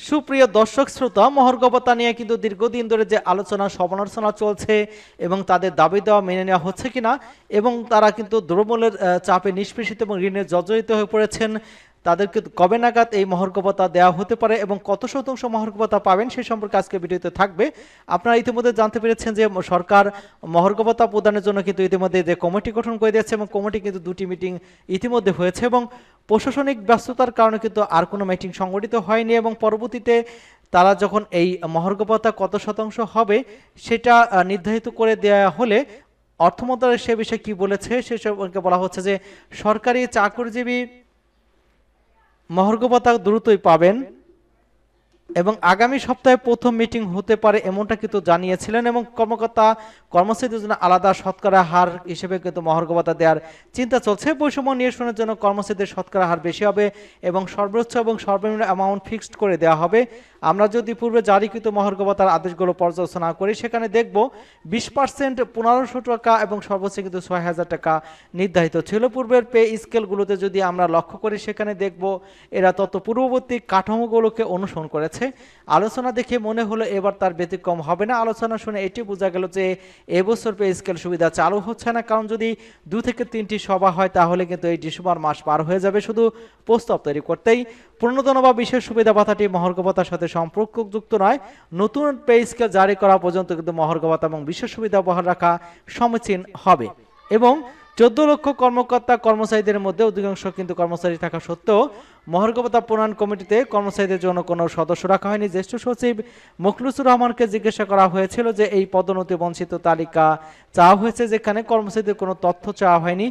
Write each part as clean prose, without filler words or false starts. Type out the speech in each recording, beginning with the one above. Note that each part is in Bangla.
সুপ্রিয় দর্শক শ্রোতা, মহার্ঘ নিয়ে কিন্তু দীর্ঘদিন ধরে যে আলোচনা সমালোচনা চলছে এবং তাদের দাবি দেওয়া মেনে নেওয়া হচ্ছে কিনা, এবং তারা কিন্তু দ্রব্যমূল্যের চাপে নিষ্পেষিত এবং ঋণে জর্জরিত হয়ে পড়েছেন। তাদেরকে কবে নাগাদ এই মহার্ঘ দেওয়া হতে পারে এবং কত শতাংশ মহার্ঘ পাবেন সে সম্পর্কে আজকে ভিডিওতে থাকবে। আপনারা ইতিমধ্যে জানতে পেরেছেন যে সরকার মহার্ঘ প্রদানের জন্য কিন্তু ইতিমধ্যে যে কমিটি গঠন করে দিয়েছে এবং কমিটি কিন্তু দুটি মিটিং ইতিমধ্যে হয়েছে এবং প্রশাসনিক ব্যস্ততার কারণে কিন্তু আর কোনো মিটিং সংগঠিত হয়নি, এবং পরবর্তীতে তারা যখন এই মহার্ঘ কত শতাংশ হবে সেটা নির্ধারিত করে দেওয়া হলে অর্থ মন্ত্রণালয় সে বিষয়ে কি বলেছে সে সম্পর্কে বলা হচ্ছে যে সরকারি চাকরিজীবী মহার্ঘ দ্রুতই পাবেন এবং আগামী সপ্তাহে প্রথম মিটিং হতে পারে এমনটা কিন্তু জানিয়েছিলেন, এবং কর্মকর্তা কর্মচারীদের জন্য আলাদা শতকরা হার হিসেবে কিন্তু মহার্ঘ দেওয়ার চিন্তা চলছে। বৈষম্য নিরসনের জন্য কর্মচারীদের শতকরা হার বেশি হবে এবং সর্বোচ্চ এবং সর্বনিম্ন অ্যামাউন্ট ফিক্সড করে দেওয়া হবে। আমরা যদি পূর্বে জারিকৃত মহার্ঘ আদেশগুলো পর্যালোচনা করি সেখানে দেখব 20% 1500 টাকা এবং সর্বোচ্চ কিন্তু 6000 টাকা নির্ধারিত ছিল। পূর্বের পে স্কেলগুলোতে যদি আমরা লক্ষ্য করি সেখানে দেখব এরা তত পূর্ববর্তী কাঠামোগুলোকে অনুসরণ করেছে। আলোচনা দেখে মনে হলো এবার তার ব্যতিক্রম হবে না। আলোচনা শুনে এটি বোঝা গেল যে এবছর পে স্কেল সুবিধা চালু হচ্ছে না, কারণ যদি 2 থেকে 3টি সভা হয় তাহলে কিন্তু এই ডিসেম্বর মাস পার হয়ে যাবে শুধু প্রস্তাব তৈরি করতেই। প্রণোদনা বা বিশেষ সুবিধা ভাতাটি মহার্ঘ ভাতার সাথে সম্পর্কযুক্ত নয়। নতুন পে স্কেল জারি করা পর্যন্ত কিন্তু মহার্ঘ ভাতা এবং বিশেষ সুবিধা বহাল রাখা সমীচীন হবে। এবং 14 লক্ষ কর্মকর্তা কর্মচারীদের মধ্যে অধিকাংশ কিন্তু কর্মচারী থাকা সত্ত্বেও মহার্ঘ ভাতা প্রণয়ন কমিটিতে কর্মচারীদের জন্য কোনো সদস্য রাখা হয়নি। জ্যেষ্ঠ সচিব মুখলিসুর রহমানকে জিজ্ঞাসা করা হয়েছিল যে এই পদোন্নতি বঞ্চিত তালিকা চাওয়া হয়েছে, যেখানে কর্মচারীদের কোনো তথ্য চাওয়া হয়নি।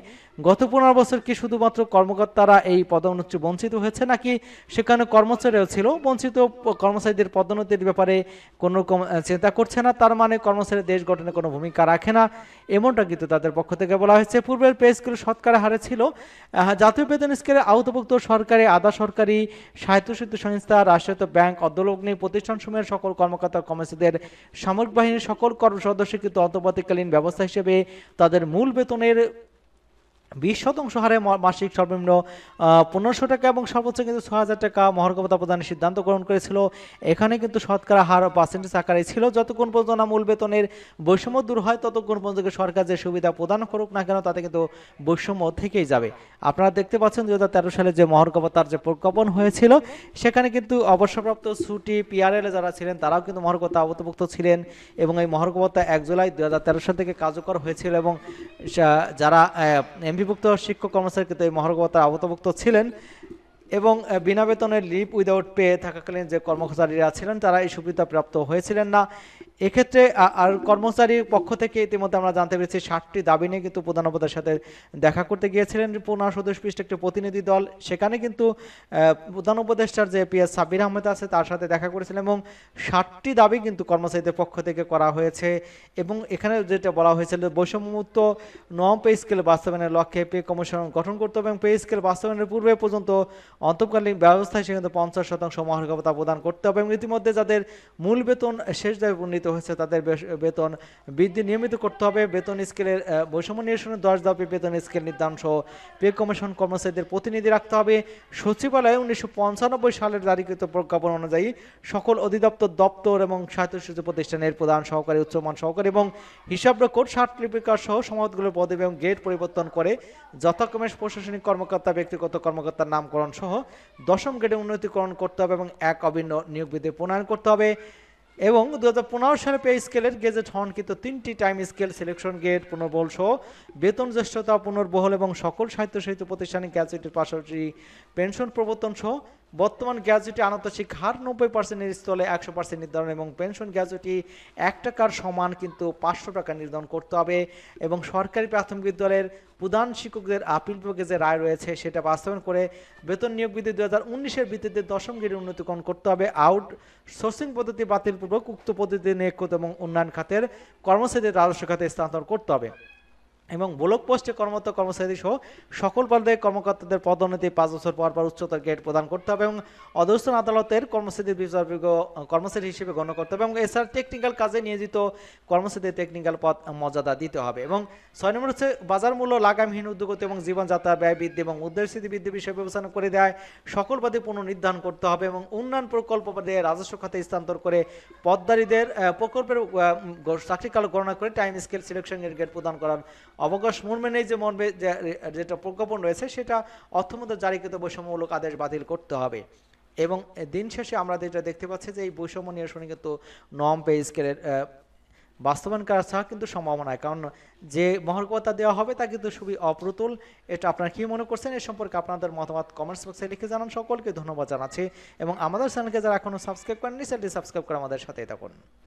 গত 15 বছর কি শুধুমাত্র কর্মকর্তারা এই পদোন্নতি বঞ্চিত হয়েছে নাকি সেখানে কর্মচারীও ছিল? বঞ্চিত কর্মচারীদের পদোন্নতির ব্যাপারে কোনো রকম চিন্তা করছে না, তার মানে কর্মচারী দেশ গঠনে কোনো ভূমিকা রাখে না, এমনটা কিন্তু তাদের পক্ষ থেকে বলা হয়েছে। পূর্বের পে স্কেল শতকরা হারে ছিল জাতীয় বেতন স্কেলে আওতাভুক্ত সরকারি, আধা সরকারি, স্বায়ত্তশাসিত সংস্থা, রাষ্ট্রায়ত্ত ব্যাংক, অর্ধলগ্নি প্রতিষ্ঠানসমূহের সকল কর্মকর্তা কর্মচারীদের সামরিক বাহিনীর সকল সদস্য কিন্তু অন্তর্বর্তীকালীন ব্যবস্থা হিসেবে তাদের মূল বেতনের 20% হারে মাসিক সর্বনিম্ন 1500 টাকা এবং সর্বোচ্চ কিন্তু 6000 টাকা মহার্ঘ ভাতা প্রদানের সিদ্ধান্ত গ্রহণ করেছিল। এখানে কিন্তু শতকরা হার পার্সেন্টেজ আকারে ছিল। যতক্ষণ পর্যন্ত না মূল বেতনের বৈষম্য দূর হয় ততক্ষণ পর্যন্ত সরকার যে সুবিধা প্রদান করুক না কেন তাতে কিন্তু বৈষম্য থেকেই যাবে। আপনারা দেখতে পাচ্ছেন 2013 সালে যে মহার্ঘ ভাতার যে প্রজ্ঞাপন হয়েছিল সেখানে কিন্তু অবসরপ্রাপ্ত ছুটি পিআরএল যারা ছিলেন তারাও কিন্তু মহার্ঘ ভাতা আওতাভুক্ত ছিলেন, এবং এই মহার্ঘ ভাতা 1 জুলাই 2013 সাল থেকে কার্যকর হয়েছিল, এবং যারা ভুক্ত শিক্ষক কর্মচারী কিন্তু এই মহার্ঘ ভাতার আওতাভুক্ত ছিলেন, এবং বিনা বেতনের লিভ উইদাউট পে থাকাকালীন যে কর্মচারীরা ছিলেন তারা এই সুবিধা প্রাপ্ত হয়েছিলেন না। এক্ষেত্রে আর কর্মচারীর পক্ষ থেকে ইতিমধ্যে আমরা জানতে পেরেছি 60টি দাবি নিয়ে কিন্তু প্রধান উপদেষ্টার সাথে দেখা করতে গিয়েছিলেন 15 সদস্য বিশিষ্ট একটি প্রতিনিধি দল। সেখানে কিন্তু প্রধান উপদেষ্টার যে পিএস সাব্বির আহমেদ আছে তার সাথে দেখা করেছিলেন, এবং 60টি দাবি কিন্তু কর্মচারীদের পক্ষ থেকে করা হয়েছে। এবং এখানে যেটা বলা হয়েছিল বৈষম্যমুক্ত নবম পে স্কেল বাস্তবায়নের লক্ষ্যে পে কমিশন গঠন করতে হবে, এবং পে স্কেল বাস্তবায়নের পূর্বে পর্যন্ত অন্তর্কালীন ব্যবস্থায় সেখানে 50% মহার্ঘ ভাতা প্রদান করতে হবে, এবং ইতিমধ্যে যাদের মূল বেতন শেষ দাবি উন্নীত হয়েছে তাদের বেতন বৃদ্ধি নিয়মিত করতে হবে। বেতন স্কেলের বৈষম্য নিরসনের 10 দফা বেতন স্কেল নির্ধারণ সহ পে কমিশন কর্মচারীদের প্রতিনিধি রাখতে হবে। সচিবালয়ে 1995 সালের জারিকৃত প্রজ্ঞাপন অনুযায়ী সকল অধিদপ্তর, দপ্তর এবং স্বায়ত্তশাসিত প্রতিষ্ঠানের প্রধান সহকারী, উচ্চমান সহকারী এবং হিসাব রেকর্ড, সার্টিফিকেট সহ সমাজগুলোর পদে এবং গ্রেড পরিবর্তন করে যথাক্রমে প্রশাসনিক কর্মকর্তা, ব্যক্তিগত কর্মকর্তার নামকরণ সহ 10ম গ্রেডে উন্নতিকরণ করতে হবে এবং এক অভিন্ন নিয়োগ বিধি প্রণয়ন করতে হবে। এবং 2015 সালে পে স্কেলের গেজেট হন কিন্তু 3টি টাইম স্কেল, সিলেকশন গেট, পুনর্বল সহ বেতন জ্যেষ্ঠতা পুনর্বহল এবং সকল স্বায়ত্তশাসিত প্রতিষ্ঠানে গ্র্যাচুইটির পাশাপাশি পেনশন প্রবর্তন সহ বর্তমান গ্র্যাচুইটি আনুপাতিক হার 90% স্থলে 100% নির্ধারণ, এবং পেনশন গ্র্যাচুইটি 1 টাকার সমান কিন্তু 500 টাকা নির্ধারণ করতে হবে। এবং সরকারি প্রাথমিক বিদ্যালয়ের প্রধান শিক্ষকদের আপিল বিভাগে যে রায় রয়েছে সেটা বাস্তবায়ন করে বেতন নিয়োগ বিধি 2019-এর ভিত্তিতে 10ম গ্রেডে উন্নতিকরণ করতে হবে। আউট সোর্সিং পদ্ধতি বাতিলপূর্বক উক্ত পদ্ধতি নিয়োগ করতে এবং উন্নয়ন খাতের কর্মচারীদের রাজস্ব খাতে স্থানান্তর করতে হবে। এবং ব্লক পোস্টে কর্মরত কর্মচারী সহ সকল পদে কর্মকর্তাদের পদোন্নতি 5 বছর পর পর উচ্চতর গ্রেড প্রদান করতে হবে এবং অধস্তন আদালতের কর্মচারীদের বিচারযোগ্য কর্মচারী হিসেবে গণ্য করতে হবে এবং এছাড়া টেকনিক্যাল কাজে নিয়োজিত কর্মচারীদের টেকনিক্যাল পদ মর্যাদা দিতে হবে। এবং 6 নম্বর হচ্ছে বাজার মূল্য লাগামহীন উদ্যোগতি এবং জীবনযাত্রার ব্যয় বৃদ্ধি এবং মুদ্রাস্ফীতি বৃদ্ধি বিষয়ে বিবেচনা করে দেয় সকল পদে পুনর্নির্ধারণ করতে হবে এবং উন্নয়ন প্রকল্প পদে রাজস্ব খাতে স্থানান্তর করে পদধারীদের প্রকল্পের চাকরিকাল গণনা করে টাইম স্কেল সিলেকশন গ্রেড প্রদান করার অবকাশ মর্মে নেই, যে মর্মে যেটা প্রজ্ঞাপন রয়েছে সেটা অর্থমন্ত্রী জারিকৃত বৈষম্যমূলক আদেশ বাতিল করতে হবে। এবং দিন শেষে আমরা যেটা দেখতে পাচ্ছি যে এই বৈষম্য নিরসনে কিন্তু নর্ম পে স্কেলের বাস্তবায়ন করা ছাড়া কিন্তু সম্ভাবনা, কারণ যে মহর্গতা দেওয়া হবে তা কিন্তু খুবই অপ্রতুল। এটা আপনারা কি মনে করছেন এ সম্পর্কে আপনাদের মতামত কমেন্টস বক্সে লিখে জানান। সকলকে ধন্যবাদ জানাচ্ছি এবং আমাদের চ্যানেলকে যারা এখনো সাবস্ক্রাইব করেননি চ্যানেলটি সাবস্ক্রাইব করে আমাদের সাথেই থাকুন।